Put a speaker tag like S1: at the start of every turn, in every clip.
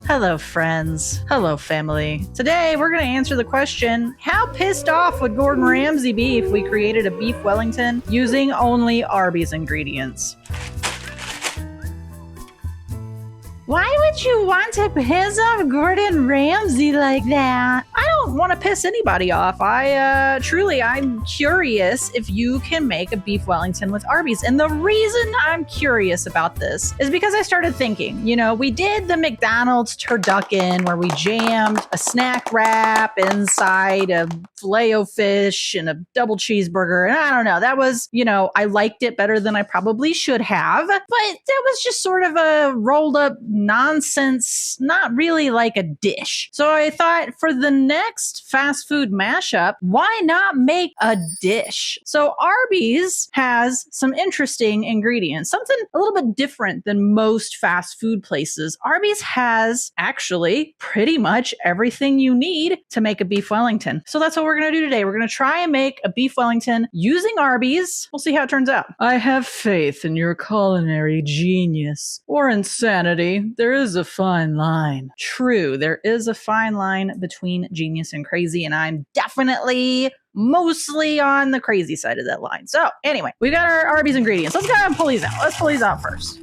S1: Hello, friends. Hello, family. Today, we're going to answer the question, how pissed off would Gordon Ramsay be if we created a Beef Wellington using only Arby's ingredients? Why would you want to piss off Gordon Ramsay like that? I don't want to piss anybody off. I'm curious if you can make a Beef Wellington with Arby's. And the reason I'm curious about this is because I started thinking, we did the McDonald's turducken where we jammed a snack wrap inside a Filet-O-Fish and a double cheeseburger. And I don't know, that was, I liked it better than I probably should have. But that was just sort of a rolled up nonsense, not really like a dish. So I thought for the next fast food mashup, why not make a dish? So Arby's has some interesting ingredients, something a little bit different than most fast food places. Arby's has actually pretty much everything you need to make a Beef Wellington. So that's what we're going to do today. We're going to try and make a Beef Wellington using Arby's. We'll see how it turns out. I have faith in your culinary genius or insanity. There is a fine line. True, there is a fine line between genius and crazy, and I'm definitely mostly on the crazy side of that line. So anyway, we got our Arby's ingredients. Let's go ahead and pull these out. Let's pull these out first.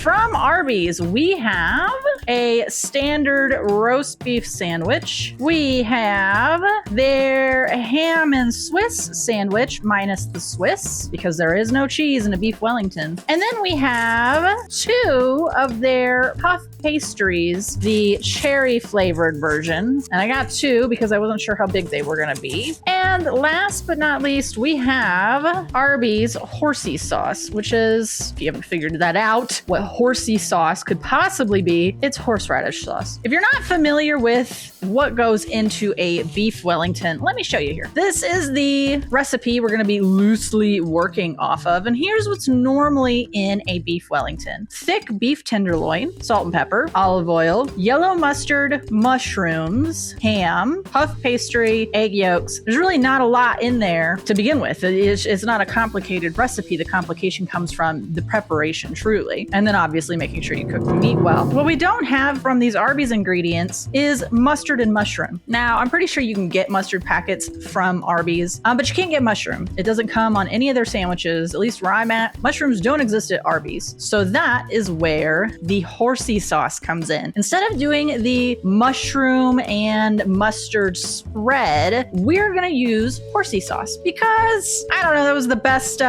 S1: From Arby's, we have a standard roast beef sandwich. We have their ham and Swiss sandwich minus the Swiss because there is no cheese in a Beef Wellington. And then we have two of their puff pastries, the cherry flavored version. And I got two because I wasn't sure how big they were going to be. And last but not least, we have Arby's horsey sauce, which is, if you haven't figured that out, what horsey sauce could possibly be, it's horseradish sauce. If you're not familiar with what goes into a Beef Wellington, let me show you here. This is the recipe we're going to be loosely working off of. And here's what's normally in a Beef Wellington. Thick beef tenderloin, salt and pepper, olive oil, yellow mustard, mushrooms, ham, puff pastry, egg yolks. There's really not a lot in there to begin with. It's not a complicated recipe. The complication comes from the preparation, truly. And then obviously making sure you cook the meat well. What we don't have from these Arby's ingredients is mustard and mushroom. Now, I'm pretty sure you can get mustard packets from Arby's, but you can't get mushroom. It doesn't come on any of their sandwiches, at least where I'm at. Mushrooms don't exist at Arby's. So that is where the horsey sauce comes in. Instead of doing the mushroom and mustard spread, we're going to use horsey sauce because, I don't know, that was the best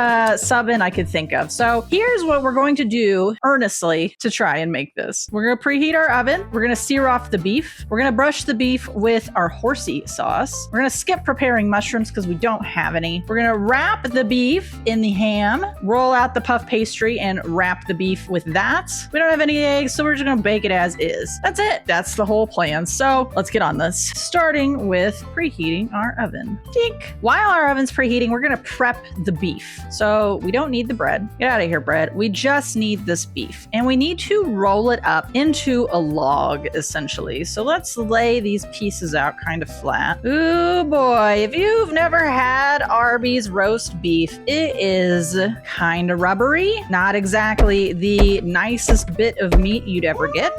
S1: sub-in I could think of. So here's what we're going to do earnestly to try and make this. We're going to preheat our oven. We're going to sear off the beef. We're going to brush the beef with our horsey sauce. We're going to skip preparing mushrooms because we don't have any. We're going to wrap the beef in the ham, roll out the puff pastry, and wrap the beef with that. We don't have any eggs, so we're just going to bake it as is. That's it. That's the whole plan. So let's get on this. Starting with preheating our oven. Dink. While our oven's preheating, we're going to prep the beef. So we don't need the bread. Get out of here, bread. We just need this beef. And we need to roll it up into a log, essentially. So let's lay these pieces out kind of flat. Ooh boy, if you've never had Arby's roast beef, it is kind of rubbery. Not exactly the nicest bit of meat you'd ever get.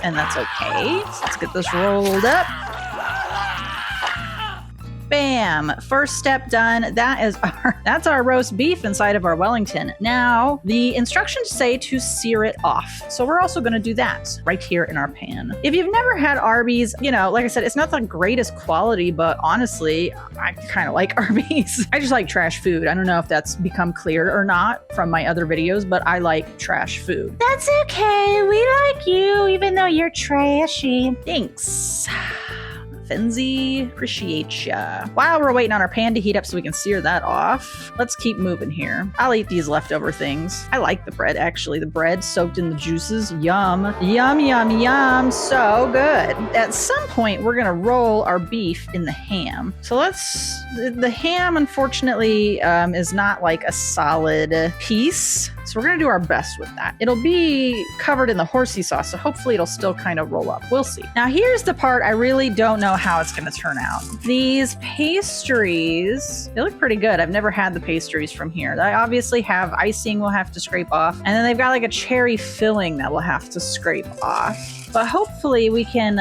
S1: And that's okay. So let's get this rolled up. Bam! First step done. That's our roast beef inside of our Wellington. Now, the instructions say to sear it off. So we're also going to do that right here in our pan. If you've never had Arby's, like I said, it's not the greatest quality, but honestly, I kind of like Arby's. I just like trash food. I don't know if that's become clear or not from my other videos, but I like trash food. That's okay. We like you, even though you're trashy. Thanks. Fenzi, appreciate ya. While we're waiting on our pan to heat up so we can sear that off, let's keep moving here. I'll eat these leftover things. I like the bread, actually. The bread soaked in the juices. Yum. Yum, yum, yum. So good. At some point, we're gonna roll our beef in the ham. So the ham, unfortunately, is not like a solid piece. So we're gonna do our best with that. It'll be covered in the horsey sauce, so hopefully it'll still kind of roll up. We'll see. Now here's the part I really don't know how it's gonna turn out. These pastries, they look pretty good. I've never had the pastries from here. They obviously have icing we'll have to scrape off, and then they've got like a cherry filling that we'll have to scrape off. But hopefully we can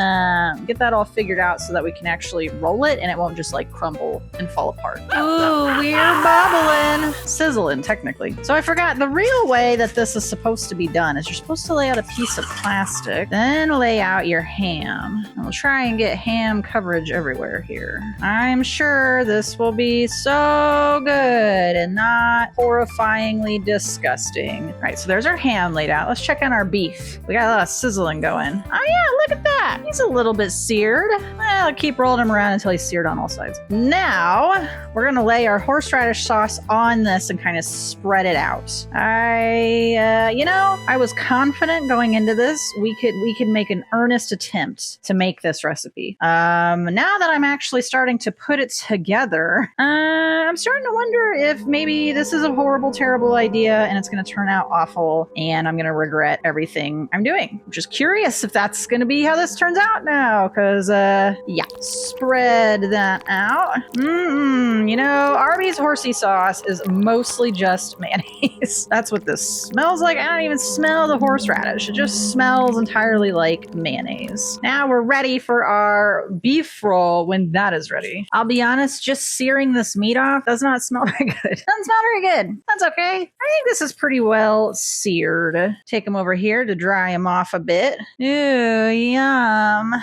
S1: get that all figured out so that we can actually roll it and it won't just like crumble and fall apart. Ooh, we're bubbling. Sizzling, technically. So I forgot, the real way that this is supposed to be done is you're supposed to lay out a piece of plastic, then lay out your ham. And we'll try and get ham coverage everywhere here. I'm sure this will be so good and not horrifyingly disgusting. All right, so there's our ham laid out. Let's check on our beef. We got a lot of sizzling going. Oh yeah, look at that. He's a little bit seared. I'll keep rolling him around until he's seared on all sides. Now, we're gonna lay our horseradish sauce on this and kind of spread it out. I was confident going into this. We could make an earnest attempt to make this recipe. Now that I'm actually starting to put it together, I'm starting to wonder if maybe this is a horrible, terrible idea and it's gonna turn out awful and I'm gonna regret everything I'm doing. I'm just curious if that's gonna be how this turns out now, because yeah, spread that out. Arby's horsey sauce is mostly just mayonnaise. That's what this smells like. I don't even smell the horseradish. It just smells entirely like mayonnaise. Now we're ready for our beef roll when that is ready. I'll be honest, just searing this meat off does not smell very good. Doesn't smell very good. That's okay. I think this is pretty well seared. Take them over here to dry them off a bit. Ooh, yum.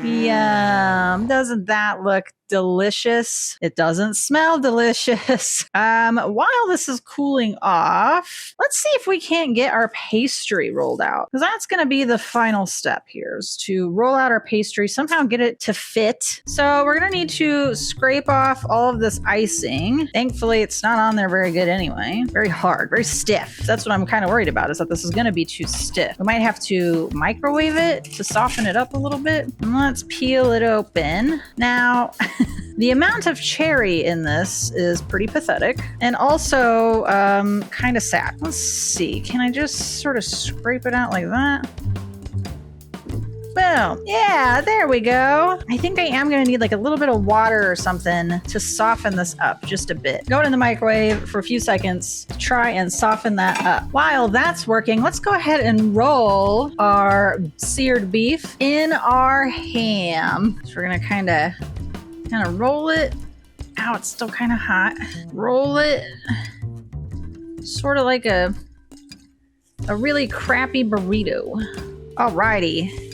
S1: Yum. Doesn't that look delicious? It doesn't smell delicious. While this is cooling off, let's see if we can't get our pastry rolled out, because that's going to be the final step here, is to roll out our pastry, somehow get it to fit. So we're going to need to scrape off all of this icing. Thankfully, it's not on there very good anyway. Very hard, very stiff. That's what I'm kind of worried about, is that this is going to be too stiff. We might have to microwave it to soften it up a little bit. Let's peel it open. Now, the amount of cherry in this is pretty pathetic and also kind of sad. Let's see. Can I just sort of scrape it out like that? Boom. Yeah, there we go. I think I am going to need like a little bit of water or something to soften this up just a bit. Go it in the microwave for a few seconds to try and soften that up. While that's working, let's go ahead and roll our seared beef in our ham. So we're going to kind of roll it. Ow, it's still kind of hot. Roll it sort of like a really crappy burrito. Alrighty.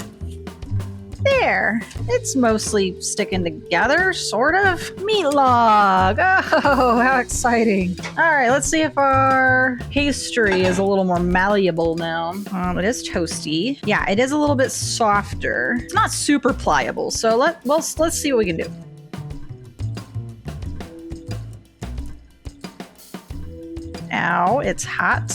S1: There, it's mostly sticking together, sort of. Meat log. Oh, how exciting. All right, let's see if our pastry is a little more malleable now. It is toasty. Yeah, it is a little bit softer. It's not super pliable, so let's see what we can do. Ow, it's hot.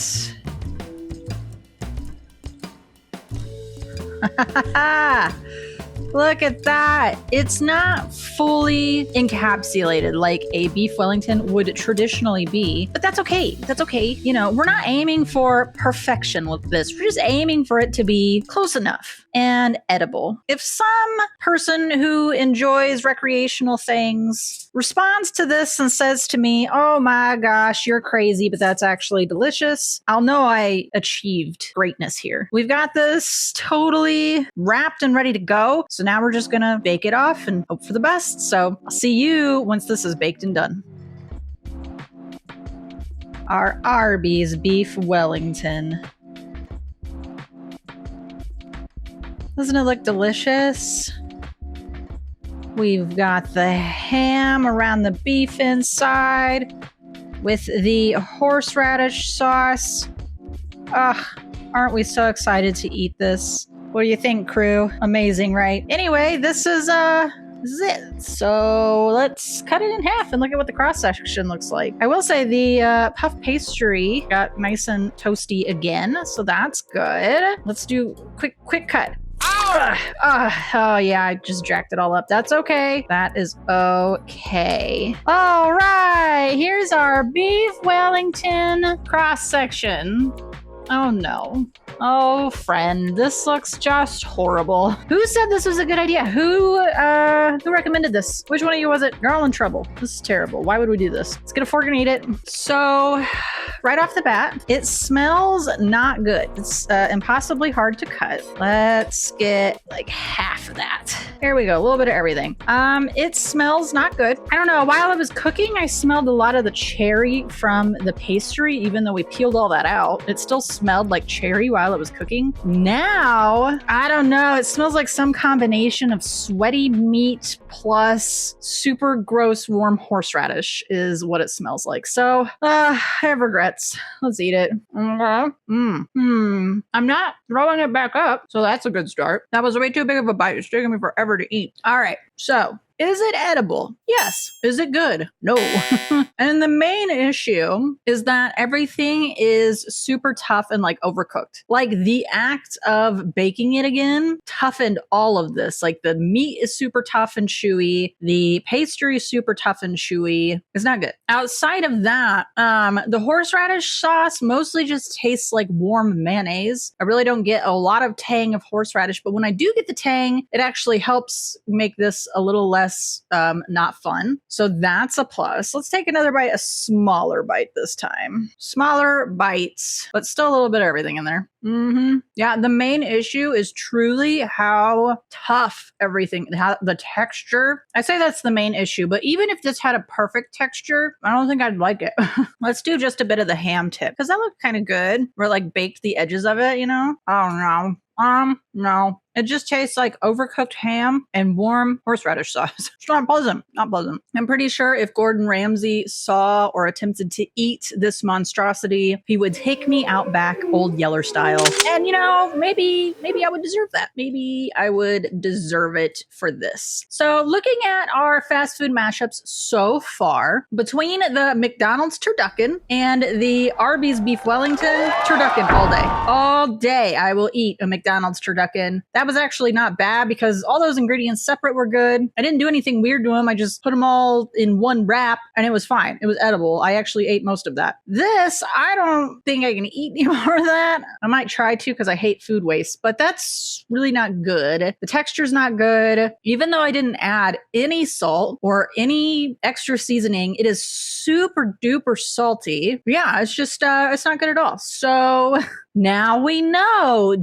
S1: Look at that. It's not fully encapsulated like a Beef Wellington would traditionally be, but that's okay. That's okay. We're not aiming for perfection with this. We're just aiming for it to be close enough and edible. If some person who enjoys recreational things responds to this and says to me, "Oh my gosh, you're crazy, but that's actually delicious," I'll know I achieved greatness here. We've got this totally wrapped and ready to go. So now we're just gonna bake it off and hope for the best. So I'll see you once this is baked and done. Our Arby's Beef Wellington. Doesn't it look delicious? We've got the ham around the beef inside with the horseradish sauce. Ugh, aren't we so excited to eat this? What do you think, crew? Amazing, right? Anyway, this is it. So let's cut it in half and look at what the cross section looks like. I will say the puff pastry got nice and toasty again, so that's good. Let's do quick cut. Ow! Oh yeah, I just jacked it all up. That's okay. That is okay. All right, here's our Beef Wellington cross section. Oh no. Oh, friend, this looks just horrible. Who said this was a good idea? Who recommended this? Which one of you was it? You're all in trouble. This is terrible. Why would we do this? Let's get a fork and eat it. So, right off the bat, it smells not good. It's impossibly hard to cut. Let's get like half of that. There we go. A little bit of everything. It smells not good. I don't know. While I was cooking, I smelled a lot of the cherry from the pastry, even though we peeled all that out. It still smelled like cherry while it was cooking. Now, I don't know. It smells like some combination of sweaty meat plus super gross warm horseradish is what it smells like. So, I have regrets. Let's eat it. I'm not throwing it back up, so that's a good start. That was way too big of a bite. It's taking me forever to eat. All right, so is it edible? Yes. Is it good? No. And the main issue is that everything is super tough and like overcooked. Like the act of baking it again toughened all of this. Like the meat is super tough and chewy. The pastry is super tough and chewy. It's not good. Outside of that, the horseradish sauce mostly just tastes like warm mayonnaise. I really don't get a lot of tang of horseradish, but when I do get the tang, it actually helps make this a little less not fun. So that's a plus. Let's take another bite, a smaller bite this time. Smaller bites, but still a little bit of everything in there. Yeah, the main issue is truly how tough everything, how the texture. I say that's the main issue, but even if this had a perfect texture, I don't think I'd like it. Let's do just a bit of the ham tip because that looked kind of good. Or like baked the edges of it, you know? I don't know. No. It just tastes like overcooked ham and warm horseradish sauce. It's not pleasant. Not pleasant. I'm pretty sure if Gordon Ramsay saw or attempted to eat this monstrosity, he would take me out back Old Yeller style. And you know, maybe I would deserve that. Maybe I would deserve it for this. So looking at our fast food mashups so far, between the McDonald's turducken and the Arby's Beef Wellington, turducken all day. All day I will eat a McDonald's turducken. That was actually not bad because all those ingredients separate were good. I didn't do anything weird to them. I just put them all in one wrap and it was fine. It was edible. I actually ate most of that. This, I don't think I can eat any more of that. I might try to because I hate food waste, but that's really not good. The texture's not good. Even though I didn't add any salt or any extra seasoning, it is super duper salty. Yeah, it's just, it's not good at all. So now we know,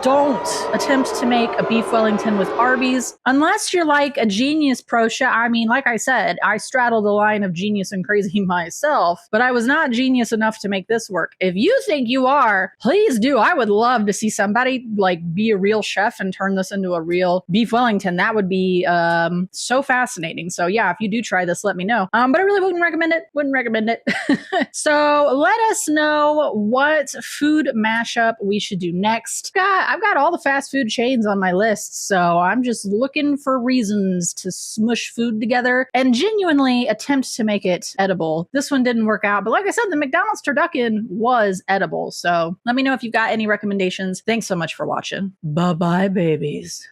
S1: don't attempt to make a Beef Wellington with Arbys unless you're like a genius pro chef. I mean, like I said, I straddle the line of genius and crazy myself, but I was not genius enough to make this work. If you think you are, please do. I would love to see somebody like be a real chef and turn this into a real Beef Wellington. That would be so fascinating. So yeah, if you do try this, let me know. But I really wouldn't recommend it. So let us know what food mashup we should do next. I've got all the fast food chains on my list, so I'm just looking for reasons to smush food together and genuinely attempt to make it edible. This one didn't work out, but like I said, the McDonald's turducken was edible, so let me know if you've got any recommendations. Thanks so much for watching. Bye-bye, babies.